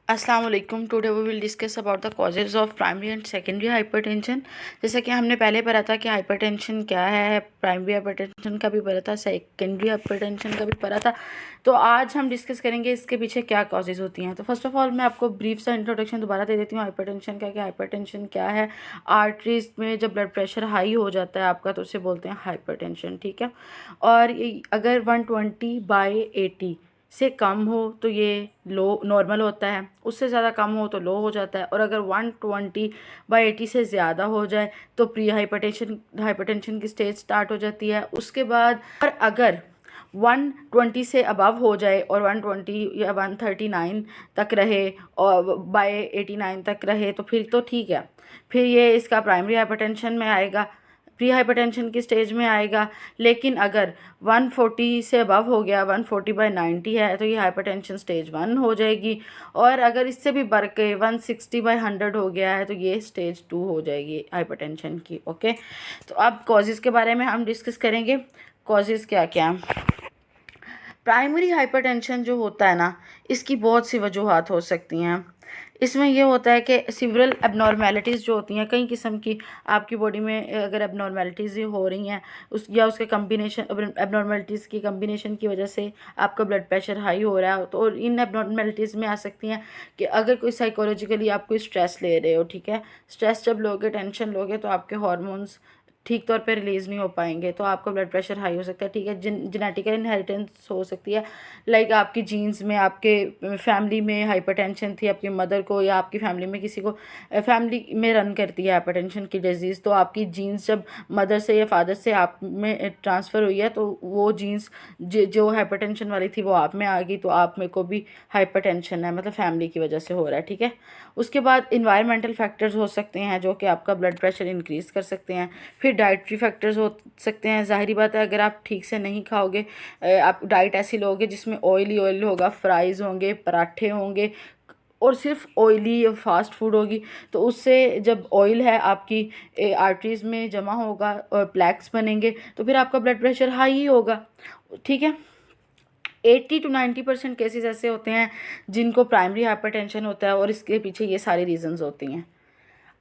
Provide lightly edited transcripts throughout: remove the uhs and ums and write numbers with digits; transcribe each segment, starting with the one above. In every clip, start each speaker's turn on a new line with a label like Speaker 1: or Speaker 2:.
Speaker 1: अस्सलाम वालेकुम। Today we will discuss about the causes of primary and secondary hypertension. जैसा कि हमने पहले पढ़ा था कि हाइपरटेंशन क्या है, प्राइमरी हाइपरटेंशन का भी पढ़ा था, सेकेंडरी हाइपरटेंशन का भी पढ़ा था। तो आज हम डिस्कस करेंगे इसके पीछे क्या कॉजेज़ होती हैं। तो फर्स्ट ऑफ ऑल मैं आपको ब्रीफ सा इंट्रोडक्शन दोबारा दे देती हूँ हाइपरटेंशन का, कि हाइपरटेंशन क्या है। आर्टरीज में जब ब्लड प्रेशर हाई हो जाता है आपका, तो उसे बोलते हैं हाइपरटेंशन, ठीक है। और अगर 120/80 से कम हो तो ये लो नॉर्मल होता है, उससे ज़्यादा कम हो तो लो हो जाता है, और अगर 120/80 से ज़्यादा हो जाए तो प्री हाइपरटेंशन की स्टेज स्टार्ट हो जाती है। उसके बाद और अगर 120 से अबव हो जाए और 120 या 139 तक रहे और बाय 89 तक रहे तो फिर तो ठीक है, फिर ये इसका प्राइमरी हाइपरटेंशन में आएगा, प्री हाइपरटेंशन की स्टेज में आएगा। लेकिन अगर 140 से अबव हो गया, 140/90 है, तो ये हाइपरटेंशन स्टेज 1 हो जाएगी। और अगर इससे भी बढ़ के 160/100 हो गया है तो ये स्टेज 2 हो जाएगी हाइपरटेंशन की। ओके, तो अब कॉजेज़ के बारे में हम डिस्कस करेंगे। कॉजेज़ क्या क्या हैं। प्राइमरी हाइपरटेंशन जो होता है ना, इसकी बहुत सी वजूहात हो सकती हैं। इसमें यह होता है कि सिवरल एबनॉर्मेलिटीज़ जो होती हैं, कई किस्म की आपकी बॉडी में अगर एबनॉर्मेलिटीज़ हो रही हैं या उसके कम्बिनेशन एबनॉर्मेलिटीज़ की कम्बिनेशन की वजह से आपका ब्लड प्रेशर हाई हो रहा है, तो और इन एबनॉर्मेलिटीज़ में आ सकती हैं कि अगर कोई साइकोलॉजिकली आप कोई स्ट्रेस ले रहे हो, ठीक है। स्ट्रेस जब लोगे, टेंशन लोगे, तो आपके हार्मोन्स ठीक तौर पे रिलीज़ नहीं हो पाएंगे, तो आपका ब्लड प्रेशर हाई हो सकता है, ठीक है। जेनेटिकल इनहेरिटेंस हो सकती है, लाइक आपकी जीन्स में, आपके फैमिली में हाइपरटेंशन थी आपकी मदर को, या आपकी फैमिली में किसी को फैमिली में रन करती है हाइपरटेंशन की डिजीज़, तो आपकी जीन्स जब मदर से या फादर से आप में ट्रांसफ़र हुई है, तो वो जीन्स जो हाइपरटेंशन वाली थी वो आप में आ गई, तो आप में को भी हाइपरटेंशन है, मतलब फैमिली की वजह से हो रहा है, ठीक है। उसके बाद इन्वायरमेंटल फैक्टर्स हो सकते हैं जो कि आपका ब्लड प्रेशर इंक्रीज़ कर सकते हैं। फिर डाइटरी फैक्टर्स हो सकते हैं। ज़ाहिरी बात है, अगर आप ठीक से नहीं खाओगे, आप डाइट ऐसी लोगे जिसमें ऑयल ऑयल होगा, फ्राइज़ होंगे, पराठे होंगे और सिर्फ ऑयली फास्ट फूड होगी, तो उससे जब ऑयल है आपकी आर्टरीज़ में जमा होगा और प्लैक्स बनेंगे, तो फिर आपका ब्लड प्रेशर हाई ही होगा, ठीक है। 80 to 90% केसेस ऐसे होते हैं जिनको प्राइमरी हाइपरटेंशन होता है, और इसके पीछे ये सारी रीजंस होती हैं।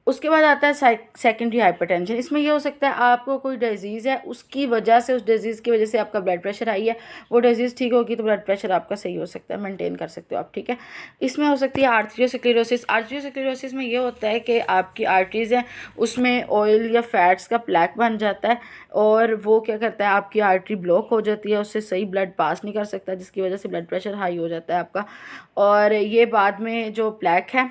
Speaker 1: उसके बाद आता है सेकेंडरी हाइपरटेंशन। इसमें ये हो सकता है आपको कोई डिजीज़ है, उसकी वजह से, उस डिजीज़ की वजह से आपका ब्लड प्रेशर हाई है, वो डिजीज़ ठीक होगी तो ब्लड प्रेशर आपका सही हो सकता है, मेंटेन कर सकते हो आप, ठीक है। इसमें हो सकती है आर्थरियोस्क्लेरोसिस। आर्थरियोस्क्लेरोसिस में ये होता है कि आपकी आर्टरीज़ हैं, उसमें ऑयल या फैट्स का प्लैक बन जाता है, और वो क्या करता है, आपकी आर्टरी ब्लॉक हो जाती है, उससे सही ब्लड पास नहीं कर सकता, जिसकी वजह से ब्लड प्रेशर हाई हो जाता है आपका। और ये बाद में जो प्लैक है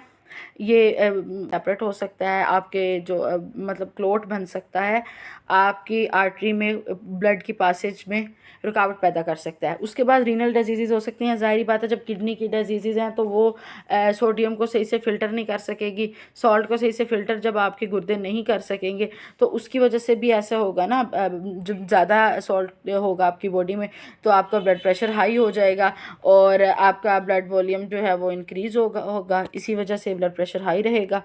Speaker 1: ये सेपरेट हो सकता है, आपके जो मतलब क्लोट बन सकता है, आपकी आर्टरी में ब्लड की पासेज में रुकावट पैदा कर सकता है। उसके बाद रीनल डिजीज़ हो सकती हैं। ज़ाहिर बात है, जब किडनी की डिजीज़ हैं तो वो सोडियम को सही से फ़िल्टर नहीं कर सकेगी, सॉल्ट को सही से फ़िल्टर जब आपके गुर्दे नहीं कर सकेंगे, तो उसकी वजह से भी ऐसा होगा ना, जब ज़्यादा सॉल्ट होगा आपकी बॉडी में तो आपका ब्लड प्रेशर हाई हो जाएगा और आपका ब्लड वॉल्यूम जो है वो इंक्रीज़ होगा, इसी वजह से ब्लड प्रेशर हाई रहेगा।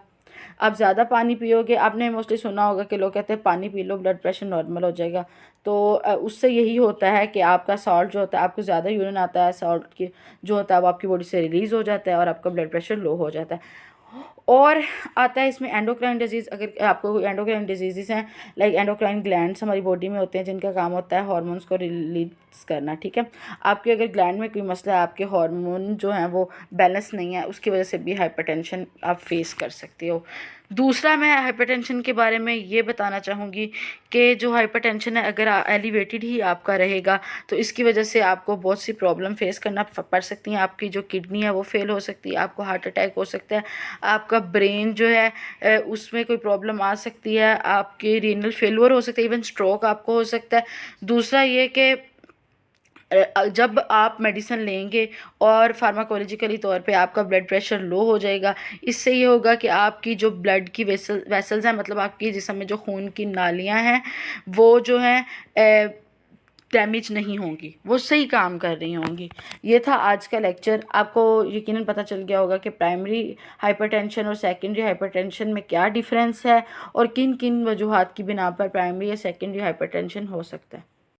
Speaker 1: आप ज़्यादा पानी पियोगे, आपने मोस्टली सुना होगा कि लोग कहते हैं पानी P low blood pressure normal हो जाएगा, तो उससे यही होता है कि आपका सॉल्ट जो होता है, आपको ज़्यादा यूरिन आता है, सॉल्ट की जो होता है वो आपकी बॉडी से रिलीज़ हो जाता है और आपका ब्लड प्रेशर लो हो जाता है। और आता है इसमें एंडोक्राइन डिजीज़। अगर आपको कोई एंडोक्राइन डिजीज़ हैं, लाइक एंडोक्राइन ग्लैंड्स हमारी बॉडी में होते हैं जिनका काम होता है हार्मोन्स को रिलीज करना, ठीक है। आपके अगर ग्लैंड में कोई मसला है, आपके हार्मोन जो हैं वो बैलेंस नहीं है, उसकी वजह से भी हाइपरटेंशन आप फेस कर सकते हो। दूसरा, मैं हाइपरटेंशन के बारे में ये बताना चाहूँगी कि जो हाइपरटेंशन है, अगर एलिवेटेड ही आपका रहेगा तो इसकी वजह से आपको बहुत सी प्रॉब्लम फेस करना पड़ सकती हैं। आपकी जो किडनी है वो फेल हो सकती है, आपको हार्ट अटैक हो सकता है, आपका ब्रेन जो है उसमें कोई प्रॉब्लम आ सकती है, आपके रीनल फेलियर हो सकता है, इवन स्ट्रोक आपको हो सकता है। दूसरा ये कि जब आप मेडिसिन लेंगे और फार्माकोलॉजिकली तौर पे आपका ब्लड प्रेशर लो हो जाएगा, इससे ये होगा कि आपकी जो ब्लड की वेसल्स हैं, मतलब आपकी जिस्म में जो खून की नालियां हैं, वो जो हैं डैमेज नहीं होंगी, वो सही काम कर रही होंगी। ये था आज का लेक्चर। आपको यकीनन पता चल गया होगा कि प्राइमरी हाइपरटेंशन और सेकेंडरी हाइपरटेंशन में क्या डिफरेंस है और किन किन वजूहात की बिना पर प्राइमरी या सेकेंडरी हाइपरटेंशन हो सकता है।